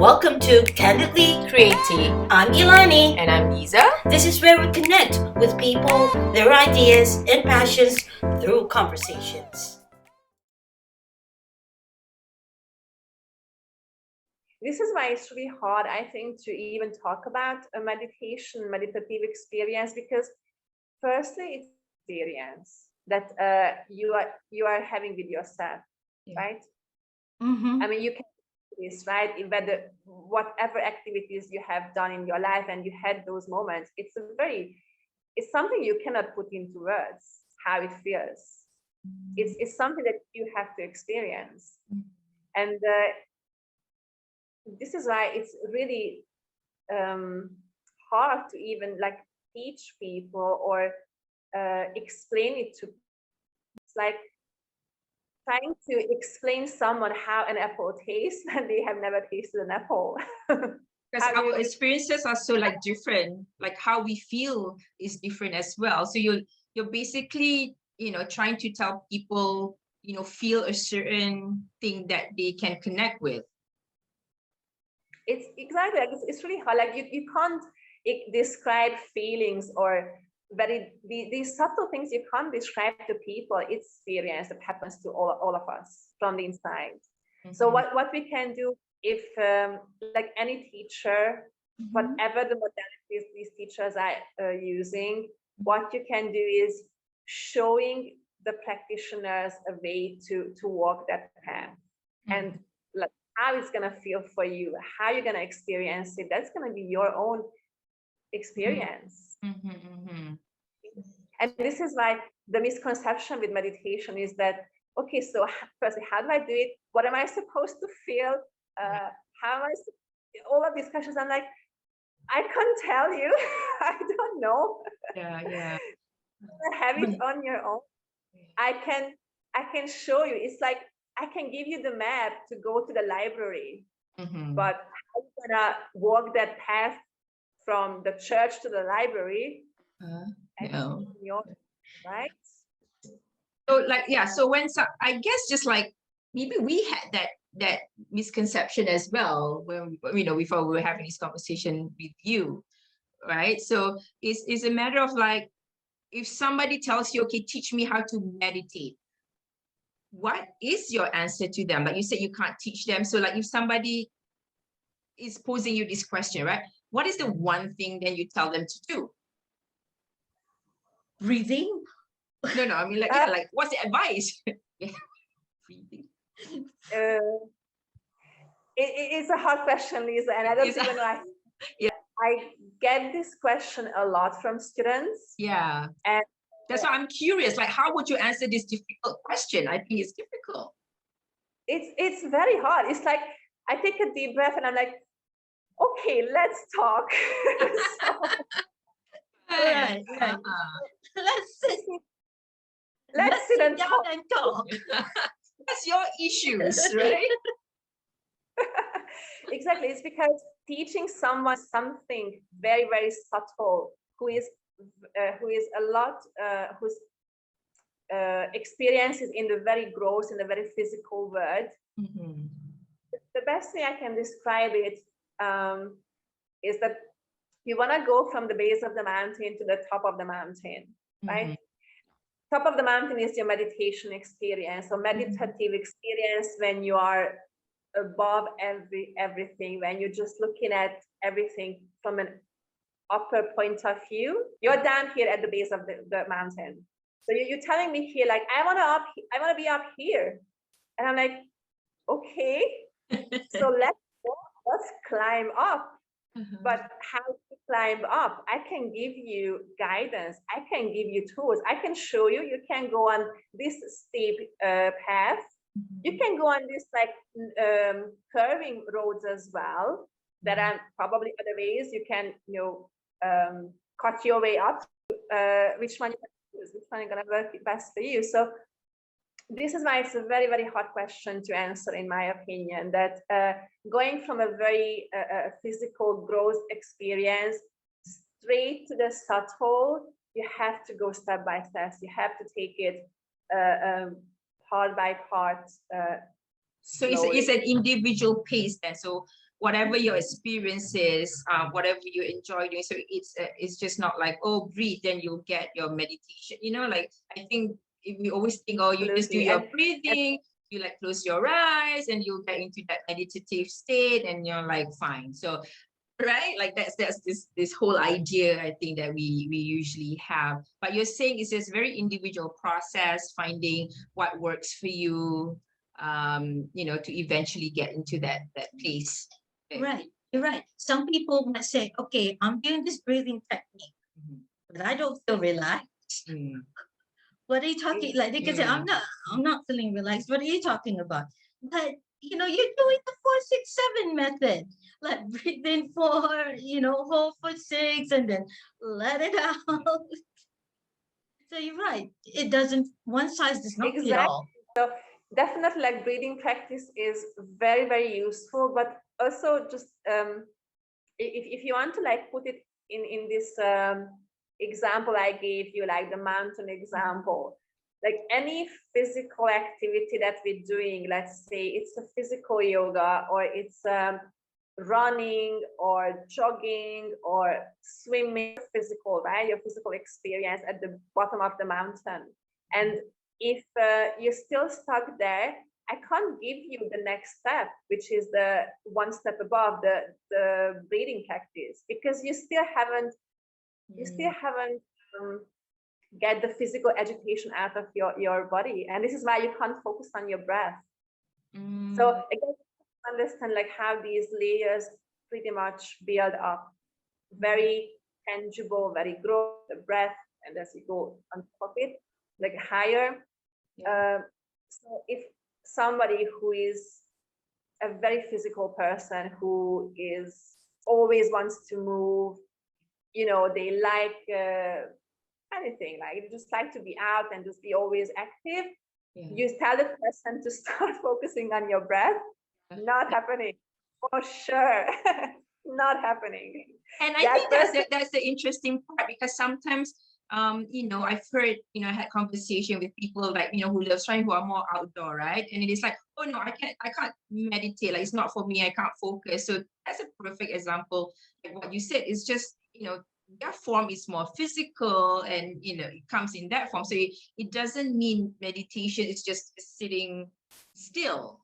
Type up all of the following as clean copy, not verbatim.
Welcome to Candidly Creative. I'm Ilani. And I'm Lisa. This is where we connect with people, their ideas, and passions through conversations. This is why it's really hard, I think, to even talk about a meditative experience, because firstly, it's experience that you are having with yourself, right? Mm-hmm. I mean, you can do this, right? Whether whatever activities you have done in your life and you had those moments, it's something you cannot put into words, how it feels. It's something that you have to experience. And this is why it's really hard to even teach people or explain it to. It's like trying to explain someone how an apple tastes and they have never tasted an apple. Because our experiences are so different, how we feel is different as well. So you're basically, trying to tell people, feel a certain thing that they can connect with. It's exactly it's really hard. You can't describe feelings or these subtle things you can't describe to people. It's experience that happens to all of us from the inside. Mm-hmm. So what we can do, if any teacher, mm-hmm. whatever the modalities these teachers are using, what you can do is showing the practitioners a way to walk that path. Mm-hmm. And how it's going to feel for you, how you're going to experience it. That's going to be your own experience. Mm-hmm, mm-hmm. And this is why the misconception with meditation is that, okay, so firstly, how do I do it? What am I supposed to feel? How am I, all of these questions, I'm like, I can't tell you. I don't know. Yeah. Have it on your own. I can show you. It's like, I can give you the map to go to the library, mm-hmm. but how are you gonna walk that path from the church to the library? No. Right? So so I guess just maybe we had that misconception as well when before we were having this conversation with you, right? So it's a matter of if somebody tells you, okay, teach me how to meditate, what is your answer to them? Like you said, you can't teach them. So if somebody is posing you this question, right? What is the one thing then you tell them to do? Breathing? No, I mean what's the advice? Breathing. It's a hard question, Lisa, and I don't even know. I get this question a lot from students. Yeah. And that's why I'm curious, how would you answer this difficult question? I think it's difficult. It's very hard. It's like, I take a deep breath and I'm like, okay, let's talk. Right. Let's sit and talk. That's your issues, right? Exactly. It's because teaching someone something very, very subtle, whose experiences in the very gross, in the very physical world. Mm-hmm. The best way I can describe it is that you want to go from the base of the mountain to the top of the mountain, right? Mm-hmm. Top of the mountain is your meditation experience, or meditative experience when you are above everything, when you're just looking at everything from an upper point of view. You're down here at the base of the mountain. So you're telling me here, I want to be up here. And I'm like, okay, so let's climb up. Mm-hmm. But how to climb up? I can give you guidance. I can give you tools. I can show you. You can go on this steep path. Mm-hmm. You can go on this curving roads as well. Mm-hmm. There are probably other ways you can cut your way up. Which one is going to work best for you? So this is why it's a very, very hard question to answer, in my opinion, that going from a very physical growth experience straight to the subtle, you have to go step by step. You have to take it part by part. So it's an individual pace then. So whatever your experience is, whatever you enjoy doing. So it's just not like, oh, breathe, then you'll get your meditation. You know, like I think if we always think, oh, you just do Absolutely. your And breathing, you like close your eyes, and you'll get into that meditative state, and you're like fine. So right, like that's this whole idea I think that we usually have. But you're saying it's just very individual process, finding what works for you, you know, to eventually get into that place. Right, you're right. Some people might say, okay, I'm doing this breathing technique, but I don't feel relaxed. What are you talking? Like they can say, I'm not feeling relaxed. What are you talking about? But you know, you're doing the 4-6-7 method. Like breathe in 4, you know, hold for 6, and then let it out. So you're right. It doesn't. One size does not fit all. So definitely, like breathing practice is very, very useful. But also, just if you want to like put it in this example I gave you, like the mountain example, like any physical activity that we're doing, let's say it's a physical yoga, or it's running or jogging or swimming, physical, right? Your physical experience at the bottom of the mountain. And if you're still stuck there, I can't give you the next step, which is the one step above the breathing practice, because you still haven't get the physical agitation out of your body. And this is why you can't focus on your breath. So again, understand like how these layers pretty much build up. Very tangible, very gross, the breath, and as you go on top of it, like higher. So if somebody who is a very physical person, who is always wants to move, you know, they like anything, like they just like to be out and just be always active. You tell the person to start focusing on your breath, not happening, for sure. Not happening. And I think that's the interesting part, because sometimes you know, I've heard, you know, I had conversation with people like, you know, who live trying, who are more outdoor, right? And it is like, oh no, I can't meditate, like it's not for me, I can't focus. So that's a perfect example. Like what you said, is just, you know, their form is more physical, and you know, it comes in that form. So it doesn't mean meditation, it's just sitting still.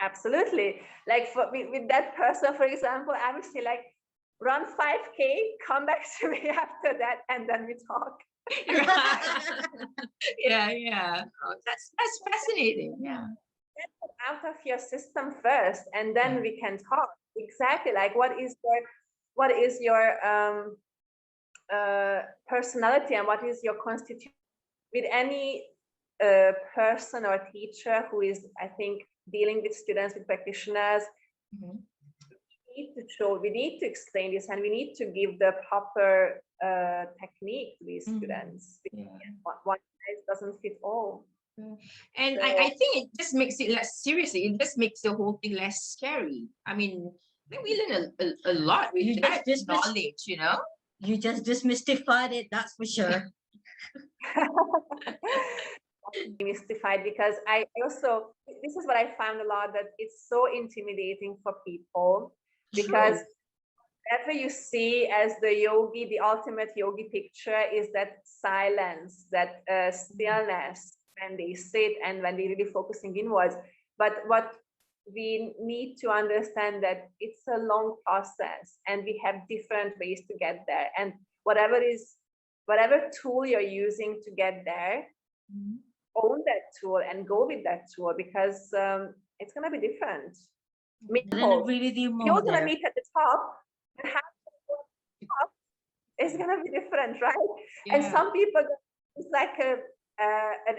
Absolutely. Like with that person, for example, I would say like, run 5K, come back to me after that, and then we talk. Yeah. Oh, that's fascinating. Yeah. Get it out of your system first, and then we can talk. Exactly. Like what is your personality, and what is your constitution? With any person or teacher who is, I think, dealing with students, with practitioners, we need to explain this, and we need to give the proper technique to these students. One size doesn't fit all. And so, I think it just makes it less, seriously, it just makes the whole thing less scary. I mean, I think we learn a lot with that knowledge, you know? You just demystified it, that's for sure. Demystified, because I also, this is what I found a lot, that it's so intimidating for people. Because whatever you see as the yogi, the ultimate yogi picture is that silence, that stillness when they sit and when they're really focusing inwards. But what we need to understand, that it's a long process, and we have different ways to get there. And whatever tool you're using to get there, own that tool and go with that tool, because it's going to be different. You're going to meet at the top, and how the top is going to be different, right? And some people, it's like an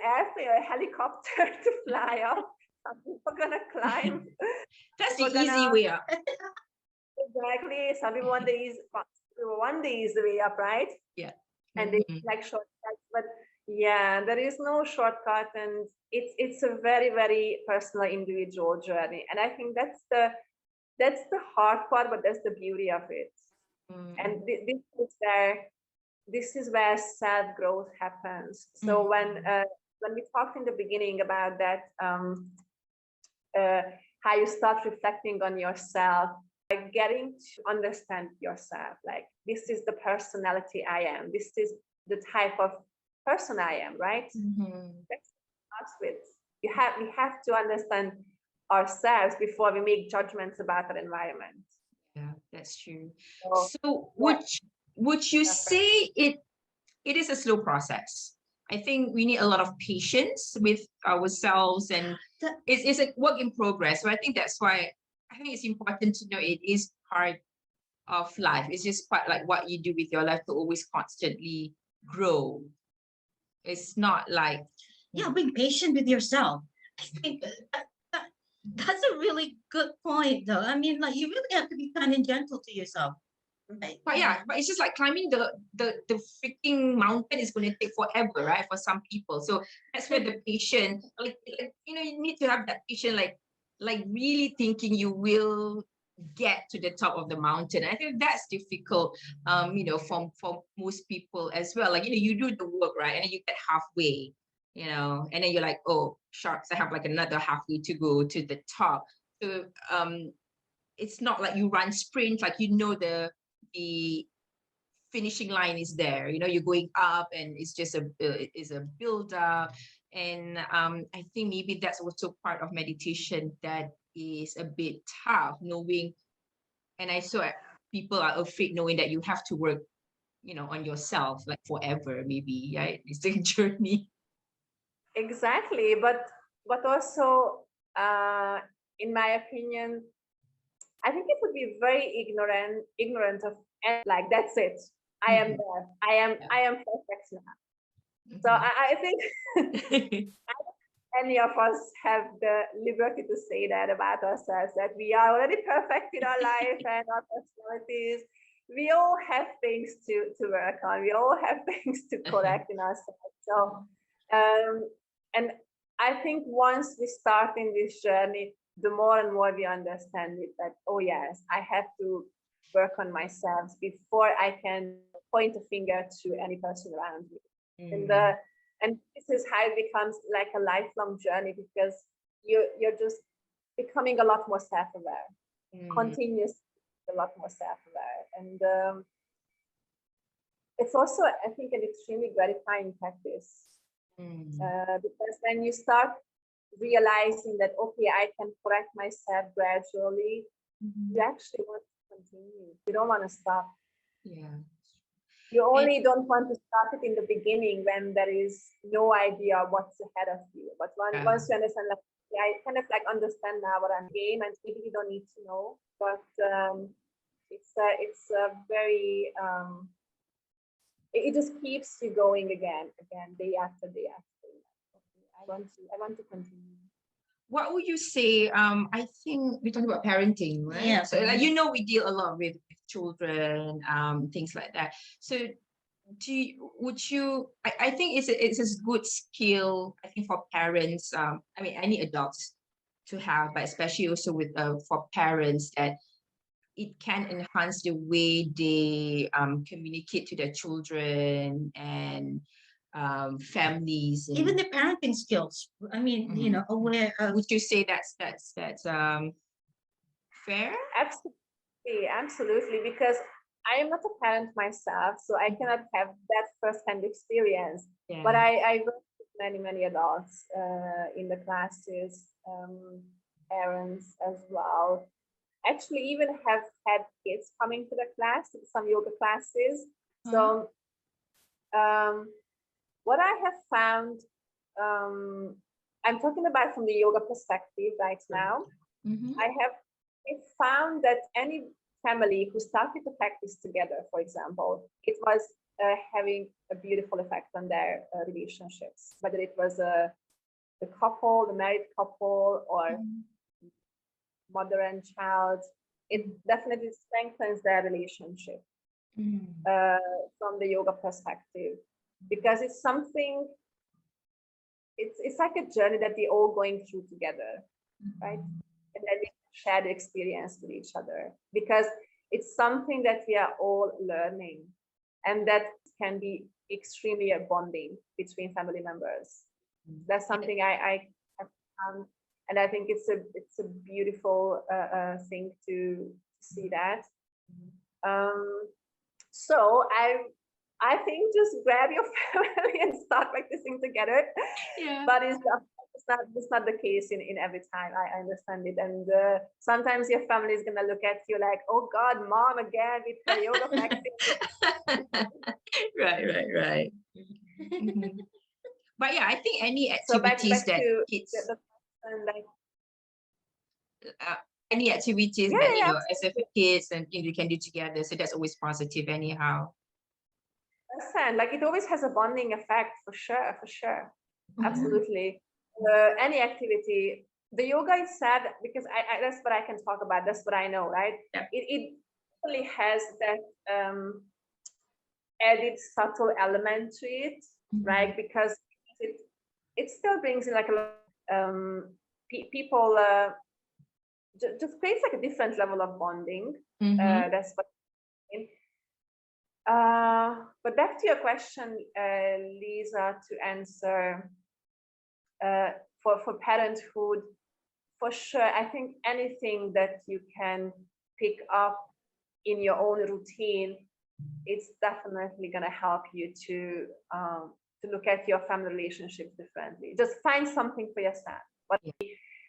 airplane or a helicopter to fly up. Some people are going to climb. That's the easy way up. Exactly. Some people want the easy way up, right? Yeah. And they like shortcuts, but yeah, there is no shortcut, and it's a very, very personal, individual journey. And I think that's the hard part, but that's the beauty of it. And this is where self-growth happens. So when we talked in the beginning about that, how you start reflecting on yourself, like getting to understand yourself. Like, this is the personality I am. This is the type of person I am, right? That's starts with we have to understand ourselves before we make judgments about our environment. Yeah, that's true. So, So yeah. would you say it is a slow process? I think we need a lot of patience with ourselves, and it's a work in progress. So I think that's why I think it's important to know it is part of life. It's just part like what you do with your life to always constantly grow. It's not like Yeah, being patient with yourself. I think that's a really good point, though. I mean, like, you really have to be kind and gentle to yourself. Right? But yeah, but it's just like climbing the freaking mountain is going to take forever, right? For some people. So that's where the patient, like you need to have that patient, like really thinking you will get to the top of the mountain. I think that's difficult, for most people as well. Like, you do the work, right? And then you get halfway, and then you're like, oh, sharks, I have like another halfway to go to the top. So it's not like you run sprints, like the finishing line is there, you're going up, and it's just a build up. And I think maybe that's also part of meditation that is a bit tough, knowing, and I saw people are afraid knowing that you have to work, on yourself like forever, maybe, right? It's a journey. Exactly, but also, in my opinion, I think it would be very ignorant of, like, that's it. I am there. I am perfect now. So I think any of us have the liberty to say that about ourselves, that we are already perfect in our life and our personalities. We all have things to work on. We all have things to correct in ourselves. So, and I think once we start in this journey, the more and more we understand it, that, oh yes, I have to work on myself before I can point a finger to any person around me. And this is how it becomes like a lifelong journey, because you're just becoming a lot more self-aware, continuously a lot more self-aware. And it's also, I think, an extremely gratifying practice, because when you start realizing that, okay, I can correct myself gradually, you actually want to continue. You don't want to stop. Yeah. You only don't want to start it in the beginning when there is no idea what's ahead of you. But once you understand, like, yeah, I kind of like understand now what I'm game, and maybe you don't need to know. But it's a very it just keeps you going again, day after day after day. Okay, I want to continue. What would you say? I think we're talking about parenting, right? Yeah. So, like, we deal a lot with children, things like that. So, I think it's a good skill, I think, for parents. I mean, any adults to have, but especially also with for parents, that it can enhance the way they communicate to their children and families, and Mm-hmm. Even the parenting skills. I mean, aware of. would you say that's fair? Absolutely, because I am not a parent myself, so I cannot have that first-hand experience. Yeah. But I work with many adults in the classes, parents as well. Actually, even have had kids coming to the class, some yoga classes. So what I have found, I'm talking about from the yoga perspective right now. I found that any family who started to practice together, for example, it was having a beautiful effect on their relationships, whether it was the couple, the married couple, or mother and child. It definitely strengthens their relationship from the yoga perspective, because it's something, it's like a journey that we're all going through together, right? And then we share the experience with each other, because it's something that we are all learning, and that can be extremely bonding between family members. That's something I have found. And I think it's a beautiful thing to see that. So I think just grab your family and start practicing together. Yeah. But it's not the case in every time. I understand it. And sometimes your family is gonna look at you like, oh God, mom again with her yoga practice. Right. Mhm. But yeah, I think any So back activities that to kids, the question, like, any activities yeah, that, you yeah, know, as a kids and you can do together. So that's always positive anyhow. understand. Like it always has a bonding effect for sure, Mhm. absolutely. Any activity, the yoga itself, because I that's what I can talk about. That's what I know, right? Yeah. It really has that added subtle element to it, right? Because it still brings in like a lot people just creates like a different level of bonding. That's what I mean. But back to your question, Lisa, to answer for parenthood, for sure, I think anything that you can pick up in your own routine, it's definitely going to help you to look at your family relationships differently. Just find something for yourself.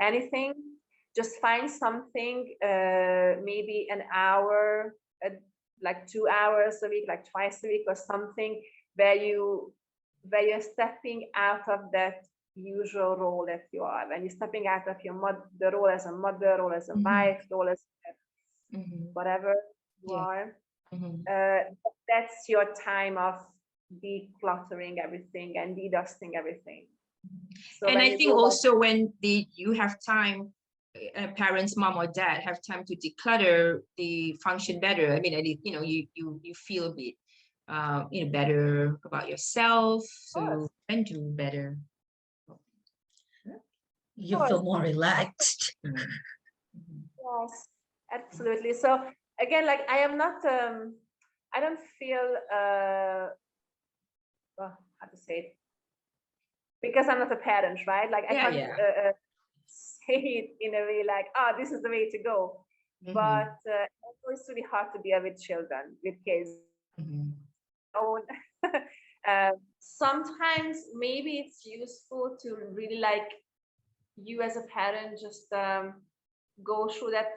Anything, just find something, maybe an hour, like 2 hours a week, like twice a week or something, where you're stepping out of that usual role that you are, when you're stepping out of the role as a mother, role as a wife, role as whatever you are. That's your time of decluttering everything and de-dusting everything. So and I think also when you have time, parents, mom or dad have time to declutter, they function better. I mean, you know, you feel a bit, you know, better about yourself, so you can do better. You feel more relaxed. Yes, absolutely. So again, like I am not, I don't feel, well, how to say it? Because I'm not a parent, right? Like I can't say it in a way like, oh, this is the way to go. But it's really hard to be with children, with kids. Sometimes maybe it's useful to really like you as a parent just go through that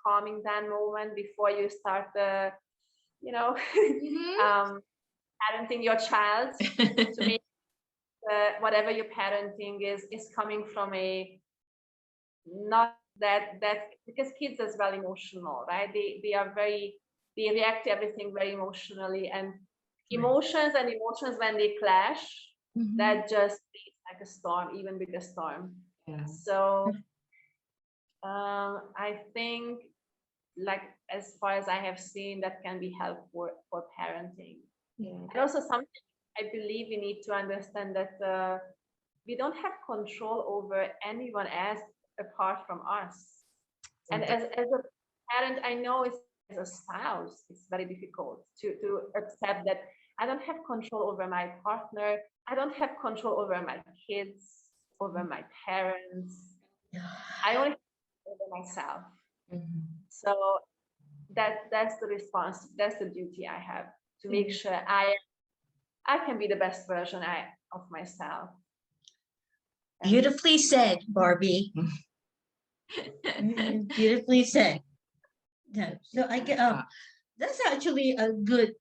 calming down moment before you start you know parenting your child, to make whatever you're parenting is coming from a not that because kids as well emotional, right? They react to everything very emotionally, and emotions when they clash, that just is like a storm, even bigger storm. So I think, like, as far as I have seen, that can be helpful for parenting. And also something I believe we need to understand that we don't have control over anyone else apart from us. And as a parent, I know as a spouse, it's very difficult to accept that I don't have control over my partner. I don't have control over my kids, over my parents. I only have over myself. So that's the response. That's the duty I have, to make sure I can be the best version of myself. Beautifully said, Barbie. Beautifully said. Yeah. So I get that's actually a good.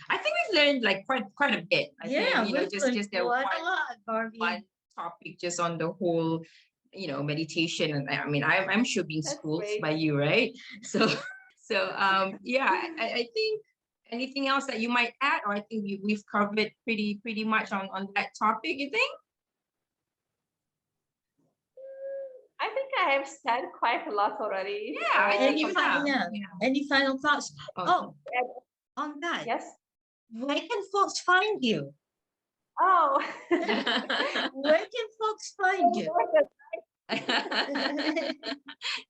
I think we've learned like quite a bit. I think, you know, just that one topic just on the whole, you know, meditation. And I mean, I'm sure being schooled by you, right? So yeah, I think anything else that you might add, or I think we've covered pretty much on that topic, you think? I think I have said quite a lot already. Yeah, I think you have. Any final thoughts? Oh, on that. Yes. Where can folks find you? Oh. Where can folks find you?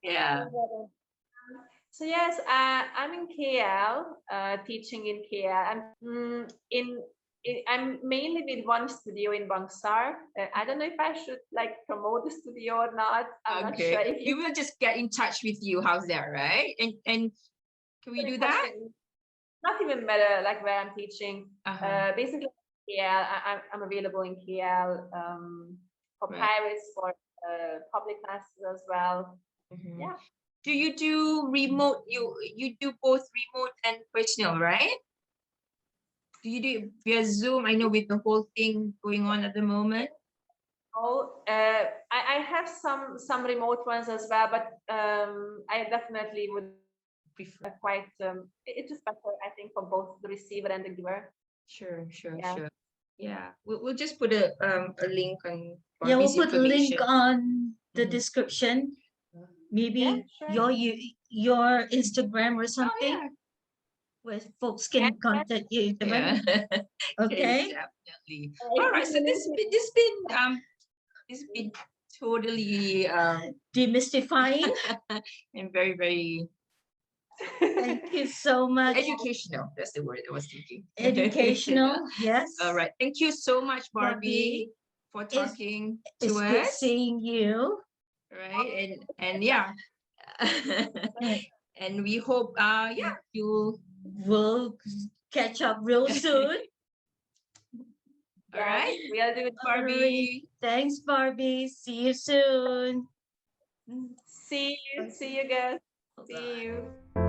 Yeah. So yes, I'm in KL, teaching in KL. I'm in I'm mainly with one studio in Bangsar. I don't know if I should like promote the studio or not. I'm not sure. If We will just get in touch with you. How's that, right? And can we do that? Not even matter like where I'm teaching. Basically, KL. I'm available in KL for privates, for public classes as well. Yeah. Do you do remote? You do both remote and personal, right? Do you do it via Zoom? I know with the whole thing going on at the moment. Oh, I have some remote ones as well, but I definitely would prefer quite. It's just better, I think, for both the receiver and the giver. Sure. Yeah, we'll just put a link on. Yeah, we'll put a link on the description. Maybe your Instagram or something. Where folks can contact you. Yeah. Okay. Definitely. All right. So this has been totally demystifying and very, very thank you so much. Educational. That's the word I was thinking. Educational. Yes. All right. Thank you so much, Barbi, for talking to us. It's good seeing you. Right. And yeah. And we hope you will catch up real soon. All right. We'll do it, Barbi. Thanks, Barbi. See you soon. See you guys. See you.